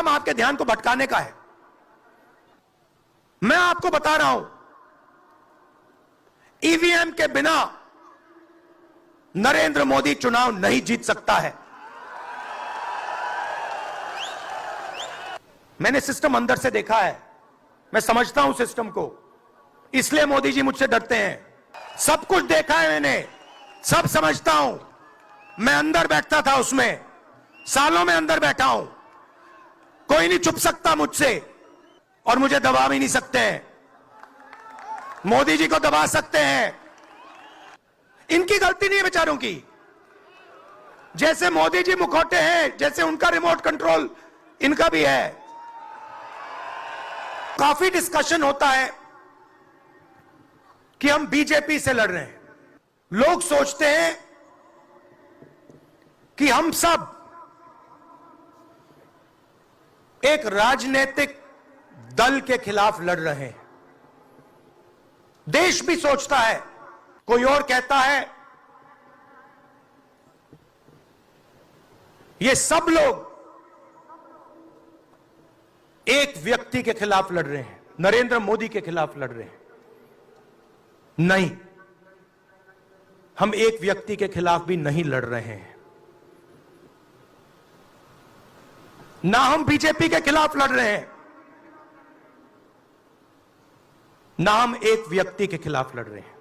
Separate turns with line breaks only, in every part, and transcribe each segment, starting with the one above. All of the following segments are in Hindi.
काम आपके ध्यान को भटकाने का है। मैं आपको बता रहा हूं, ईवीएम के बिना नरेंद्र मोदी चुनाव नहीं जीत सकता है। मैंने सिस्टम अंदर से देखा है, मैं समझता हूं सिस्टम को, इसलिए मोदी जी मुझसे डरते हैं। सब कुछ देखा है मैंने, सब समझता हूं। मैं अंदर बैठता था उसमें, सालों में अंदर बैठा हूं। कोई नहीं छुप सकता मुझसे और मुझे दबा भी नहीं सकते हैं। मोदी जी को दबा सकते हैं, इनकी गलती नहीं है बेचारों की। जैसे मोदी जी मुखौटे हैं, जैसे उनका रिमोट कंट्रोल इनका भी है। काफी डिस्कशन होता है कि हम बीजेपी से लड़ रहे हैं। लोग सोचते हैं कि हम सब एक राजनीतिक दल के खिलाफ लड़ रहे हैं। देश भी सोचता है, कोई और कहता है ये सब लोग एक व्यक्ति के खिलाफ लड़ रहे हैं, नरेंद्र मोदी के खिलाफ लड़ रहे हैं। नहीं, हम एक व्यक्ति के खिलाफ भी नहीं लड़ रहे हैं। ना हम बीजेपी के खिलाफ लड़ रहे हैं, ना हम एक व्यक्ति के खिलाफ लड़ रहे हैं।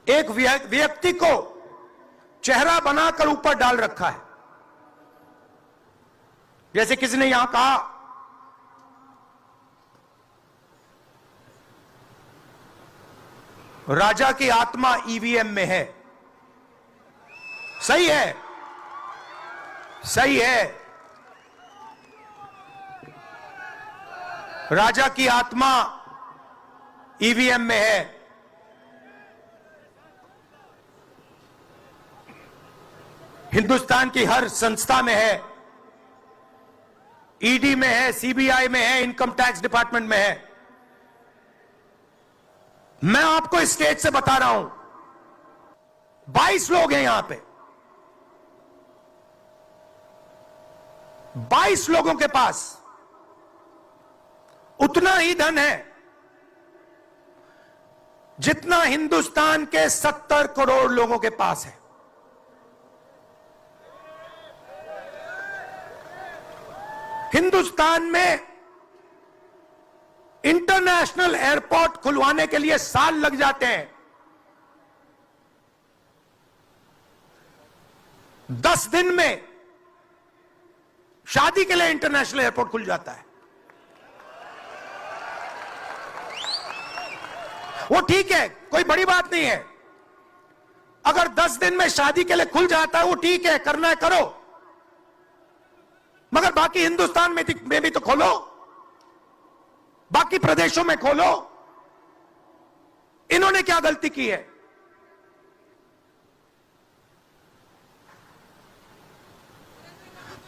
एक व्यक्ति को चेहरा बनाकर ऊपर डाल रखा है। जैसे किसी ने यहां कहा, राजा की आत्मा ईवीएम में है। सही है, सही है। राजा की आत्मा ईवीएम में है। हिंदुस्तान की हर संस्था में है, ईडी में है, सीबीआई में है, इनकम टैक्स डिपार्टमेंट में है। मैं आपको इस स्टेज से बता रहा हूं, 22 लोग हैं यहां पे, 22 लोगों के पास उतना ही धन है जितना हिंदुस्तान के 70 करोड़ लोगों के पास है। हिंदुस्तान में इंटरनेशनल एयरपोर्ट खुलवाने के लिए साल लग जाते हैं। 10 दिन में शादी के लिए इंटरनेशनल एयरपोर्ट खुल जाता है। वो ठीक है, कोई बड़ी बात नहीं है। अगर 10 दिन में शादी के लिए खुल जाता है, वो ठीक है, करना है करो, मगर बाकी हिंदुस्तान में भी तो खोलो, बाकी प्रदेशों में खोलो। इन्होंने क्या गलती की है?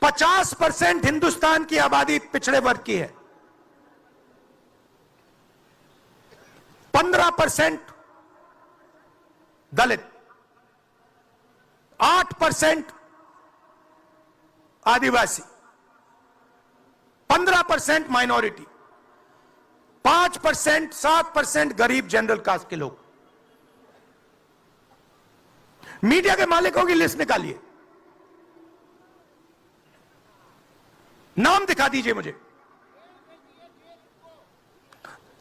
%50 हिंदुस्तान की आबादी पिछड़े वर्ग की है, 15% दलित, 8% आदिवासी, 15% माइनॉरिटी, 5%, 7% गरीब जनरल कास्ट के लोग। मीडिया के मालिकों की लिस्ट निकालिए, नाम दिखा दीजिए मुझे।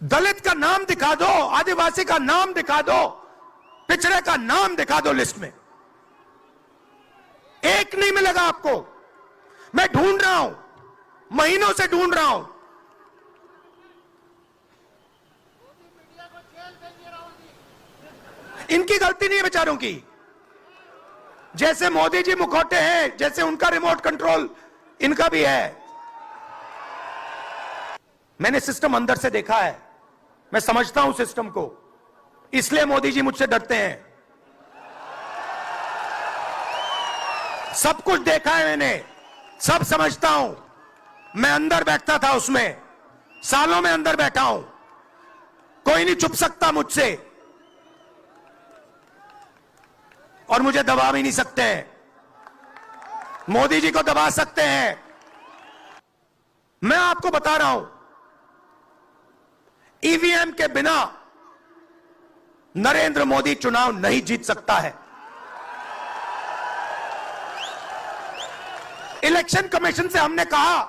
दलित का नाम दिखा दो, आदिवासी का नाम दिखा दो, पिछड़े का नाम दिखा दो लिस्ट में। एक नहीं मिलेगा आपको। मैं ढूंढ रहा हूं, महीनों से ढूंढ रहा हूं। इनकी गलती नहीं है बेचारों की। जैसे मोदी जी मुखौटे हैं, जैसे उनका रिमोट कंट्रोल इनका भी है। मैंने सिस्टम अंदर से देखा है, मैं समझता हूं सिस्टम को, इसलिए मोदी जी मुझसे डरते हैं। सब कुछ देखा है मैंने, सब समझता हूं। मैं अंदर बैठता था उसमें, सालों में अंदर बैठा हूं। कोई नहीं छुप सकता मुझसे और मुझे दबा भी नहीं सकते हैं। मोदी जी को दबा सकते हैं, मैं आपको बता रहा हूं, ईवीएम के बिना नरेंद्र मोदी चुनाव नहीं जीत सकता है। इलेक्शन कमीशन से हमने कहा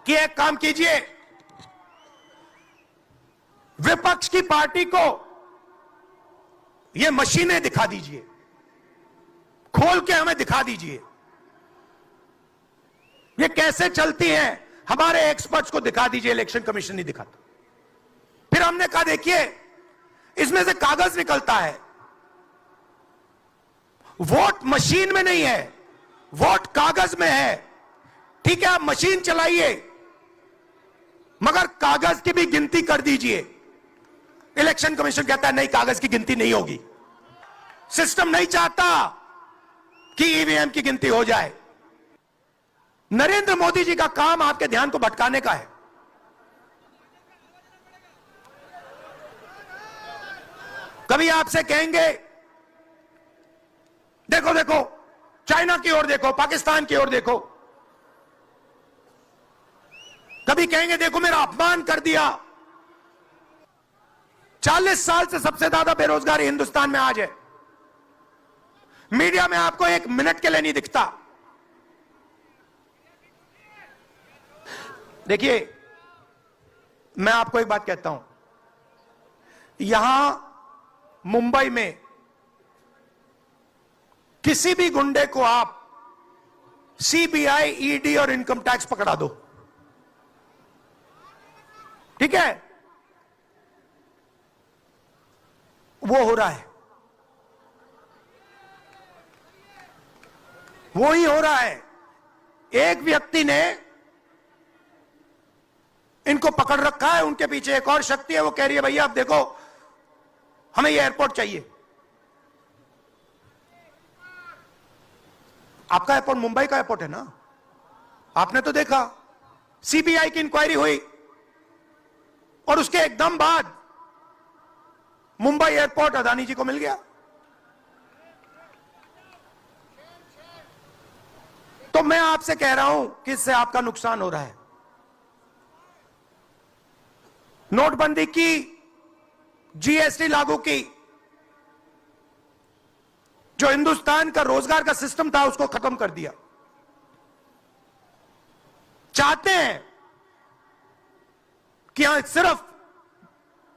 कि एक काम कीजिए, विपक्ष की पार्टी को ये मशीनें दिखा दीजिए, खोल के हमें दिखा दीजिए ये कैसे चलती हैं, हमारे एक्सपर्ट्स को दिखा दीजिए। इलेक्शन कमीशन नहीं दिखाता। फिर हमने कहा देखिए, इसमें से कागज निकलता है, वोट मशीन में नहीं है, वोट कागज में है। ठीक है, आप मशीन चलाइए, मगर कागज की भी गिनती कर दीजिए। इलेक्शन कमीशन कहता है नहीं, कागज की गिनती नहीं होगी। सिस्टम नहीं चाहता कि ईवीएम की गिनती हो जाए। नरेंद्र मोदी जी का काम आपके ध्यान को भटकाने का है। कभी आपसे कहेंगे देखो देखो, चाइना की ओर देखो, पाकिस्तान की ओर देखो। कभी कहेंगे देखो मेरा अपमान कर दिया। 40 साल से सबसे ज्यादा बेरोजगारी हिंदुस्तान में आज है। मीडिया में आपको एक मिनट के लिए नहीं दिखता। देखिए, मैं आपको एक बात कहता हूं, यहां मुंबई में किसी भी गुंडे को आप सीबीआई, ईडी और इनकम टैक्स पकड़ा दो, ठीक है, वो हो रहा है, वो ही हो रहा है। एक व्यक्ति ने इनको पकड़ रखा है, उनके पीछे एक और शक्ति है, वो कह रही है भैया आप देखो हमें ये एयरपोर्ट चाहिए। आपका एयरपोर्ट मुंबई का एयरपोर्ट है ना, आपने तो देखा, सीबीआई की इंक्वायरी हुई और उसके एकदम बाद मुंबई एयरपोर्ट अदानी जी को मिल गया। तो मैं आपसे कह रहा हूं कि इससे आपका नुकसान हो रहा है। नोटबंदी की, जीएसटी लागू की, जो हिंदुस्तान का रोजगार का सिस्टम था उसको खत्म कर दिया। चाहते हैं कि यहां सिर्फ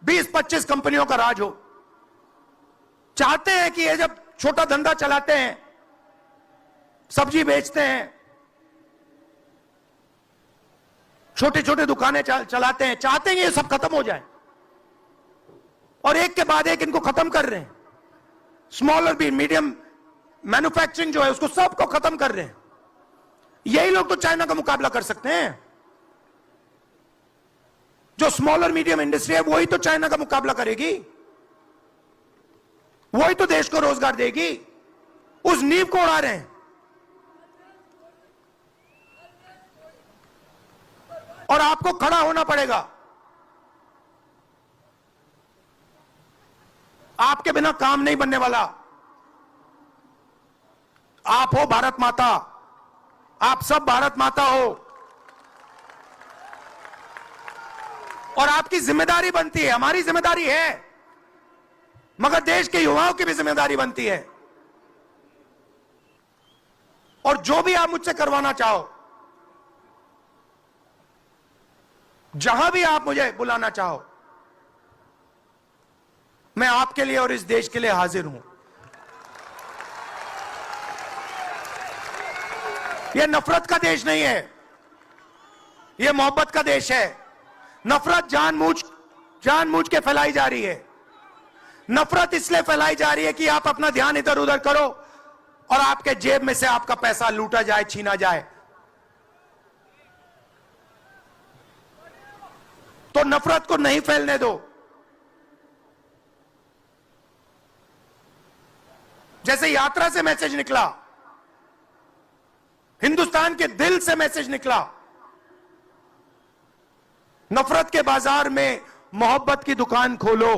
20-25 कंपनियों का राज हो। चाहते हैं कि ये जब छोटा धंधा चलाते हैं, सब्जी बेचते हैं, छोटे छोटे दुकानें चलाते हैं, चाहते हैं ये सब खत्म हो जाए और एक के बाद एक इनको खत्म कर रहे हैं। स्मॉल और मीडियम मैन्युफैक्चरिंग जो है उसको सबको खत्म कर रहे हैं। यही लोग तो चाइना का मुकाबला कर सकते हैं। जो स्मॉल और मीडियम इंडस्ट्री है वही तो चाइना का मुकाबला करेगी, वही तो देश को रोजगार देगी। उस नींव को उड़ा रहे हैं। और आपको खड़ा होना पड़ेगा। आपके बिना काम नहीं बनने वाला। आप हो भारत माता, आप सब भारत माता हो और आपकी जिम्मेदारी बनती है, हमारी जिम्मेदारी है, मगर देश के युवाओं की भी जिम्मेदारी बनती है। और जो भी आप मुझसे करवाना चाहो, जहां भी आप मुझे बुलाना चाहो, मैं आपके लिए और इस देश के लिए हाजिर हूं। यह नफरत का देश नहीं है, यह मोहब्बत का देश है। नफरत जानबूझ के फैलाई जा रही है। नफरत इसलिए फैलाई जा रही है कि आप अपना ध्यान इधर उधर करो और आपके जेब में से आपका पैसा लूटा जाए, छीना जाए। तो नफरत को नहीं फैलने दो। जैसे यात्रा से मैसेज निकला, हिंदुस्तान के दिल से मैसेज निकला, नफरत के बाजार में मोहब्बत की दुकान खोलो।